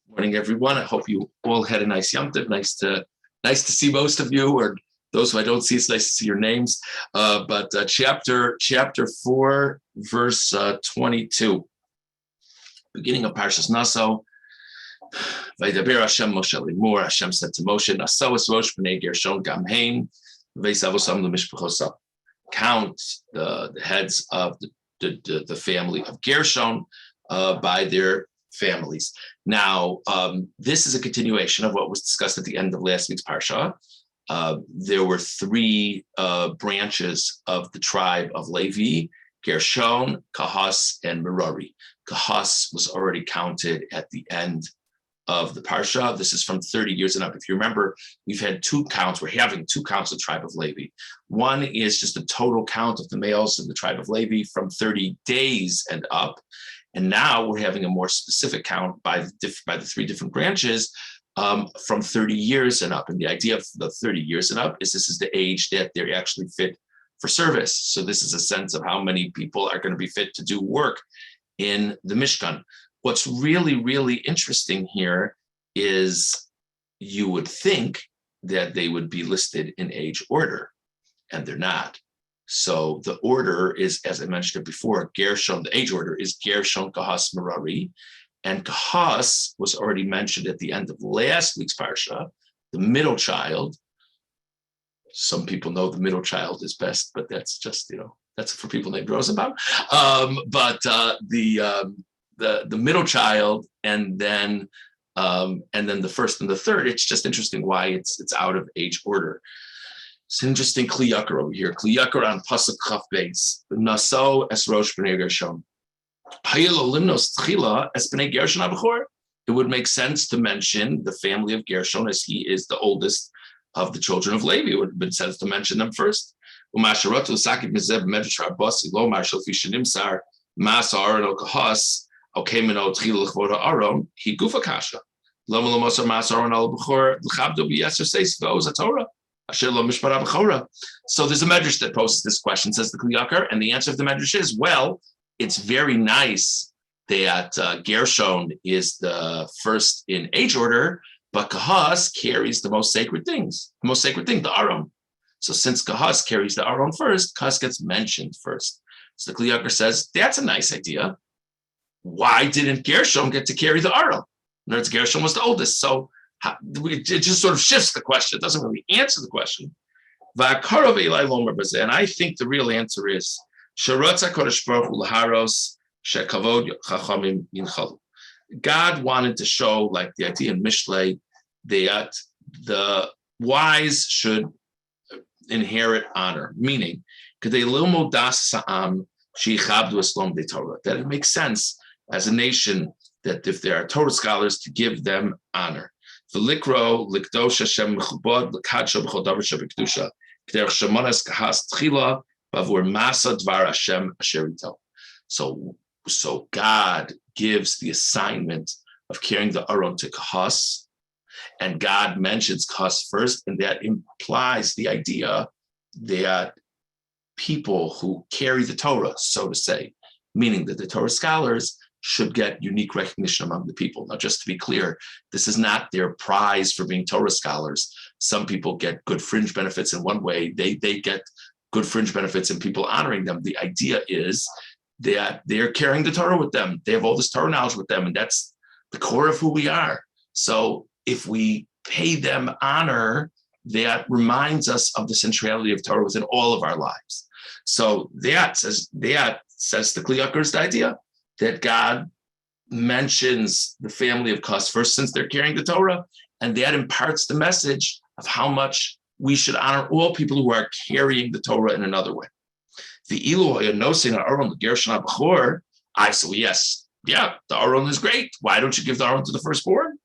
Morning, everyone. I hope you all had a nice Yom Tov. Nice to see most of you, or those who I don't see. It's nice to see your names. But chapter 4, verse 22, beginning of Parshas Naso. Vaydaber Hashem Moshe limor. Hashem said to Moshe, Naso es rosh b'nei Gershon gam hein v'eisavosam l'mishpachosam. Count the heads of the family of Gershon by their families. Now, this is a continuation of what was discussed at the end of last week's Parsha. There were 3 branches of the tribe of Levi: Gershon, Kahas, and Merari. Kahas was already counted at the end of the Parsha. This is from 30 years and up. If you remember, we're having 2 counts of the tribe of Levi. One is just the total count of the males in the tribe of Levi from 30 days and up. And now we're having a more specific count by the 3 different branches from 30 years and up. And the idea of the 30 years and up is this is the age that they're actually fit for service. So this is a sense of how many people are going to be fit to do work in the Mishkan. What's really, really interesting here is you would think that they would be listed in age order, and they're not. So the order is, as I mentioned before, Gershon, the age order is Gershon, Kahas, Merari. And Kahas was already mentioned at the end of last week's Parsha, the middle child. Some people know the middle child is best, but that's just, that's for people named Rosenbaum. But the middle child, and then the first and the third, it's just interesting why it's out of age order. It's an interesting Kli Yakar over here. Kli Yakar on Pasuk Chaf Beis. Naso es rosh b'nei Gershon. Hayelo limnos tchila es b'nei Gershon abachor. It would make sense to mention the family of Gershon as he is the oldest of the children of Levi. It would have been sense to mention them first. Umasharotu sakit mizeb medrash rabasi lo marshal fishanimsar mas Aaron o kahas okemino tchila l'chvod Aaron he gufa kasha. Lama lamosar mas Aaron al b'chor l'chabdo b'yeser seis v'oz haTorah. So there's a medrash that poses this question, says the Kli Yakar, and the answer of the medrash is, well, it's very nice that Gershon is the first in age order, but Kahas carries the most sacred things. The most sacred thing, the Aron. So since Kahas carries the Aron first, Kahas gets mentioned first. So the Kli Yakar says, that's a nice idea. Why didn't Gershon get to carry the Aron? In other words, Gershon was the oldest, so it just sort of shifts the question. It doesn't really answer the question. And I think the real answer is God wanted to show, like the idea in Mishlei, that the wise should inherit honor, meaning that it makes sense as a nation that if there are Torah scholars, to give them honor. V'likro likdosh Hashem mechubod l'kadsha b'chol davar shebekdusha k'derech shemonas kahas tchila b'avur masa dvar Hashem asher ito. So God gives the assignment of carrying the Aron to Kahas, and God mentions Kahas first, and that implies the idea that people who carry the Torah, so to say, meaning that the Torah scholars should get unique recognition among the people. Now, just to be clear, this is not their prize for being Torah scholars. Some people get good fringe benefits in one way. They get good fringe benefits in people honoring them. The idea is that they're carrying the Torah with them. They have all this Torah knowledge with them, and that's the core of who we are. So if we pay them honor, that reminds us of the centrality of Torah within all of our lives. So that says the Kli Yakar's the idea that God mentions the family of Kahas first since they're carrying the Torah, and that imparts the message of how much we should honor all people who are carrying the Torah in another way. The Ilu Nosin Aaron the Gershon Abachor. I say yes, the Aaron is great. Why don't you give the Aaron to the firstborn?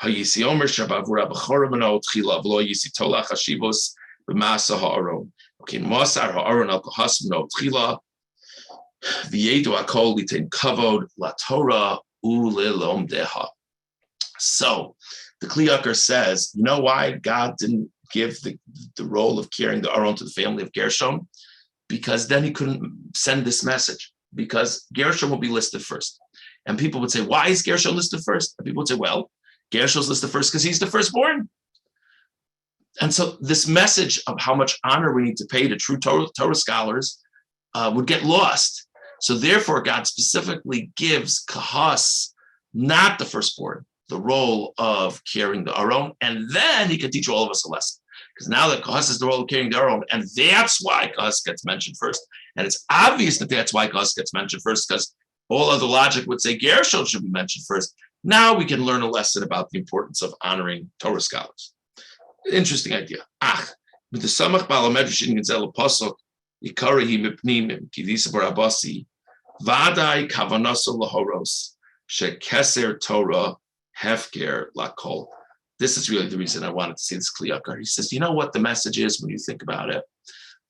Hayisi Omer Shabavur Abachor Mano Tchila V'lo Yisi Tolach Hashivos B'Masa HaAaron. Okay, Masar HaAaron Al Kahas Mano Tchila. V'yedu Akol Litin Kavod La Torah Ulelom Deha. So the Kli Yakar says, you know why God didn't give the role of carrying the Aron to the family of Gershon? Because then he couldn't send this message, because Gershon will be listed first. And people would say, why is Gershon listed first? And people would say, well, Gershon's listed first because he's the firstborn. And so this message of how much honor we need to pay to true Torah scholars would get lost. So therefore, God specifically gives Kahas, not the firstborn, the role of carrying the Aron, and then he can teach all of us a lesson. Because now that Kahas is the role of carrying the Aron, and that's why Kahas gets mentioned first. And it's obvious that that's why Kahas gets mentioned first, because all other logic would say Gershon should be mentioned first. Now we can learn a lesson about the importance of honoring Torah scholars. Interesting idea. With the Samach Balamedrash in Gazelle Pasuk, Ikarihi Mipnimim, Kidisa Barabasi, Vadai Kavanaso Lahoros, Shekeser Torah, Hefker Lakol. This is really the reason I wanted to see this Kliyakar. He says, you know what the message is when you think about it?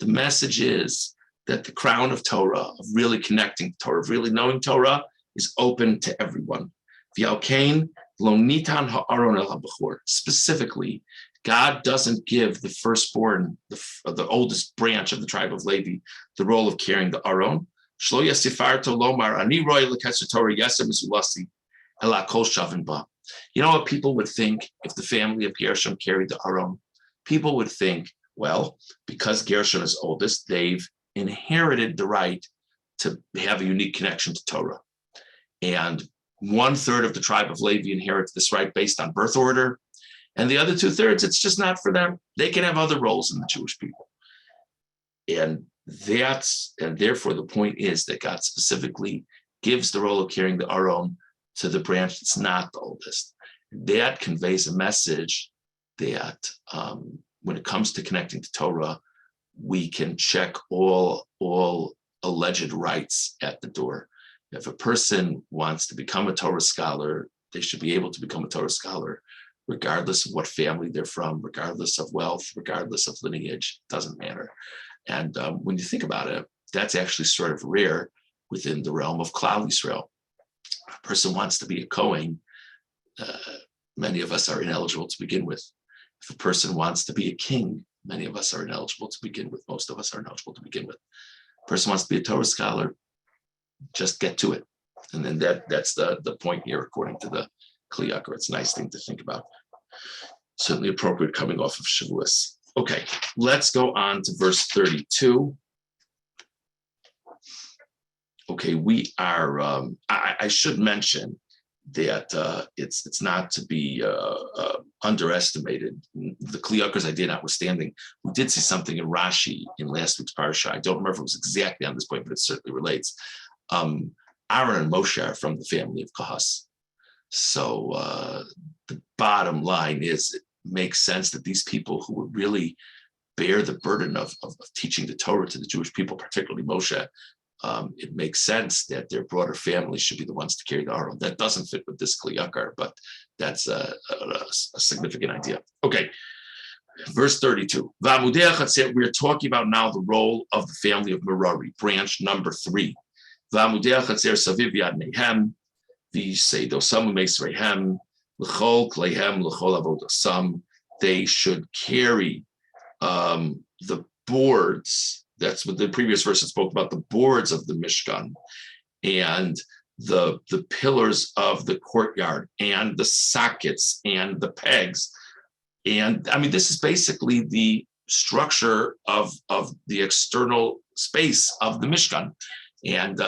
The message is that the crown of Torah, of really connecting to Torah, of really knowing Torah, is open to everyone. V'alkein lo nitan ha'aron el ha'bechor. Specifically, God doesn't give the firstborn, the oldest branch of the tribe of Levi, the role of carrying the Aron. Shlo yasifarto lomar ani roy leketzer Torah yasem mizulasi ela kol shavin ba. You know what people would think if the family of Gershon carried the Aron? People would think, well, because Gershon is oldest, they've inherited the right to have a unique connection to Torah. And 1/3 of the tribe of Levi inherits this right based on birth order. And the other 2/3, it's just not for them. They can have other roles in the Jewish people. And therefore the point is that God specifically gives the role of carrying the Aron to the branch that's not the oldest. That conveys a message that when it comes to connecting to Torah, we can check all alleged rights at the door. If a person wants to become a Torah scholar, they should be able to become a Torah scholar regardless of what family they're from, regardless of wealth, regardless of lineage, doesn't matter. And when you think about it, that's actually sort of rare within the realm of Klal Yisrael. A person wants to be a Kohen, many of us are ineligible to begin with. If a person wants to be a king, many of us are ineligible to begin with. Most of us are ineligible to begin with. A person wants to be a Torah scholar, just get to it. And then that's the point here, according to the Kli Yakar. It's a nice thing to think about. Certainly appropriate coming off of Shavuos. Okay, let's go on to verse 32. Okay, we are, I should mention that it's not to be underestimated. The Kli Yakar's idea notwithstanding, we did see something in Rashi in last week's parsha. I don't remember if it was exactly on this point, but it certainly relates. Aaron and Moshe are from the family of Kahas. So the bottom line is it makes sense that these people who would really bear the burden of teaching the Torah to the Jewish people, particularly Moshe, it makes sense that their broader family should be the ones to carry the Aron. That doesn't fit with this Kli Yakar, but that's a significant idea. Okay, verse 32. We're talking about now the role of the family of Merari, branch number 3. They should carry the boards. That's what the previous verse spoke about, the boards of the Mishkan and the pillars of the courtyard and the sockets and the pegs. And I mean, this is basically the structure of the external space of the Mishkan. And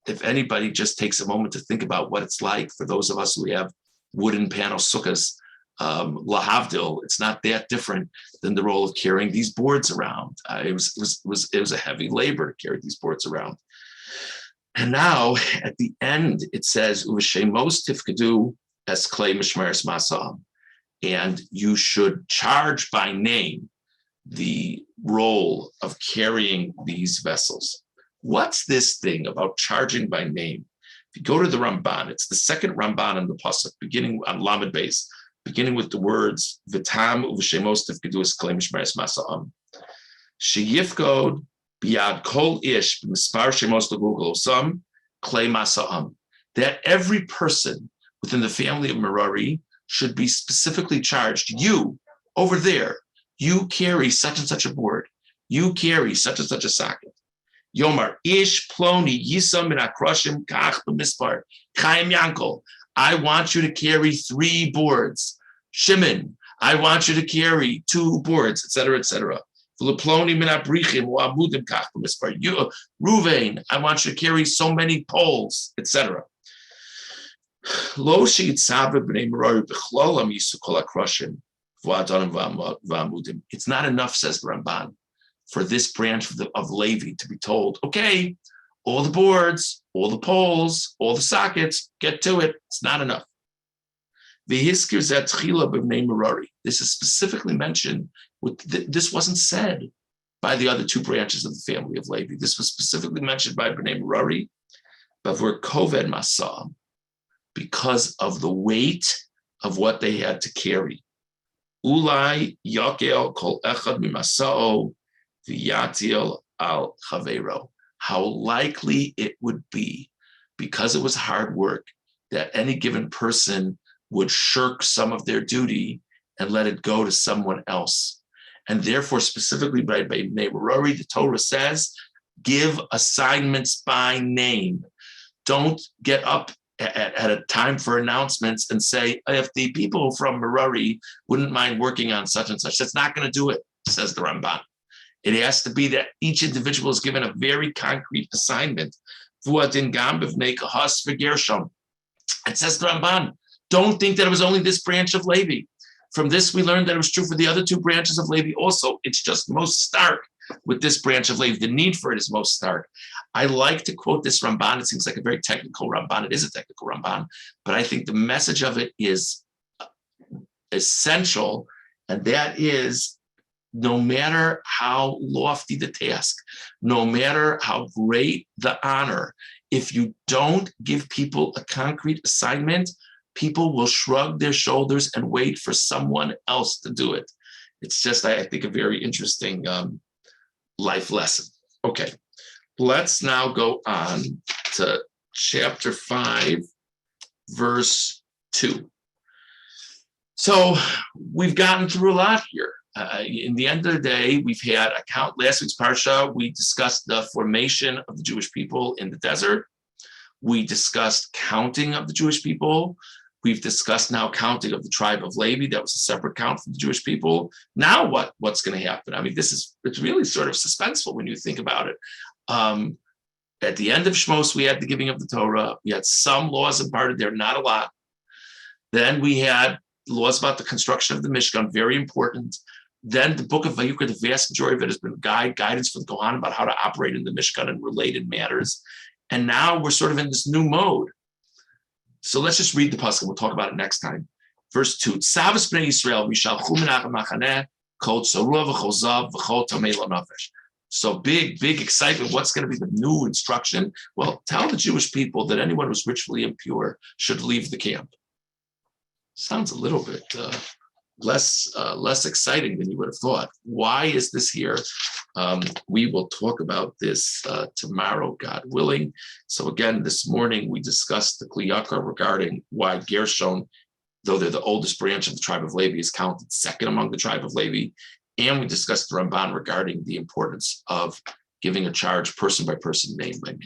if anybody just takes a moment to think about what it's like for those of us who have wooden panel sukkahs, lahavdil, it's not that different than the role of carrying these boards around. It was a heavy labor to carry these boards around. And now at the end it says Uvashemos tifkadu es klei mishmeres masam, and you should charge by name the role of carrying these vessels. What's this thing about charging by name? If you go to the Ramban, it's the second Ramban in the pasuk, beginning on Lamed Beis, beginning with the words Vitam uv'shemos tifkedu es klei mishmeres masa'am. Sheyifkod biyad kol ish b'mispar shemos legugel osam klei masa'am. That every person within the family of Merari should be specifically charged. You, over there, you carry such and such a board. You carry such and such a socket. Yomar, Ish Ploni, Yisam min Akroshim, Kach b'mispar, Chaim Yankel, I want you to carry 3 boards. Shimon, I want you to carry 2 boards, etc., etc. Ploni min Abrichim, Amudim, Kach b'mispar. Ruvain, I want you to carry so many poles, etc. Lo sheyitzaveh b'nei Merari b'chlolam yisu kol Akroshim, v'adanim v'amudim. It's not enough, says the Ramban, for this branch of Levi to be told, okay, all the boards, all the poles, all the sockets, get to it. It's not enough. This is specifically mentioned. This wasn't said by the other 2 branches of the family of Levi. This was specifically mentioned by Bnei Merari, Bavur Koved Masah, because of the weight of what they had to carry. Ulai Yakel Kol Echad Mimasao V'Yatil Al Chaveiro. How likely it would be, because it was hard work, that any given person would shirk some of their duty and let it go to someone else. And therefore, specifically by Bnei Merari, the Torah says, give assignments by name. Don't get up at a time for announcements and say, if the people from Merari wouldn't mind working on such and such, that's not going to do it, says the Ramban. It has to be that each individual is given a very concrete assignment. It says the Ramban, don't think that it was only this branch of Levi. From this, we learned that it was true for the other 2 branches of Levi also. It's just most stark with this branch of Levi. The need for it is most stark. I like to quote this Ramban. It seems like a very technical Ramban. It is a technical Ramban, but I think the message of it is essential, and that is, no matter how lofty the task, no matter how great the honor, if you don't give people a concrete assignment, people will shrug their shoulders and wait for someone else to do it. It's just, I think, a very interesting life lesson. Okay, let's now go on to chapter 5, verse 2. So we've gotten through a lot here. In the end of the day, we've had a count. Last week's parsha, we discussed the formation of the Jewish people in the desert. We discussed counting of the Jewish people. We've discussed now counting of the tribe of Levi. That was a separate count for the Jewish people. Now what's going to happen? I mean, it's really sort of suspenseful when you think about it. At the end of Shmos, we had the giving of the Torah. We had some laws imparted there, not a lot. Then we had laws about the construction of the Mishkan, very important. Then the book of Vayikra, the vast majority of it has been guidance for the Kohanim about how to operate in the Mishkan and related matters. And now we're sort of in this new mode. So let's just read the pasuk. We'll talk about it next time. Verse 2. Tzavos bnei Yisrael mishalchu minach machaneh kol tzarua v'chozav v'chol tamei l'nafesh. So big excitement. What's going to be the new instruction? Well, tell the Jewish people that anyone who's ritually impure should leave the camp. Sounds a little bit less exciting than you would have thought. Why is this here? We will talk about this tomorrow, God willing. So again, this morning we discussed the Kli Yakar regarding why Gershon, though they're the oldest branch of the tribe of Levi, is counted second among the tribe of Levi. And we discussed the Ramban regarding the importance of giving a charge person by person, name by name.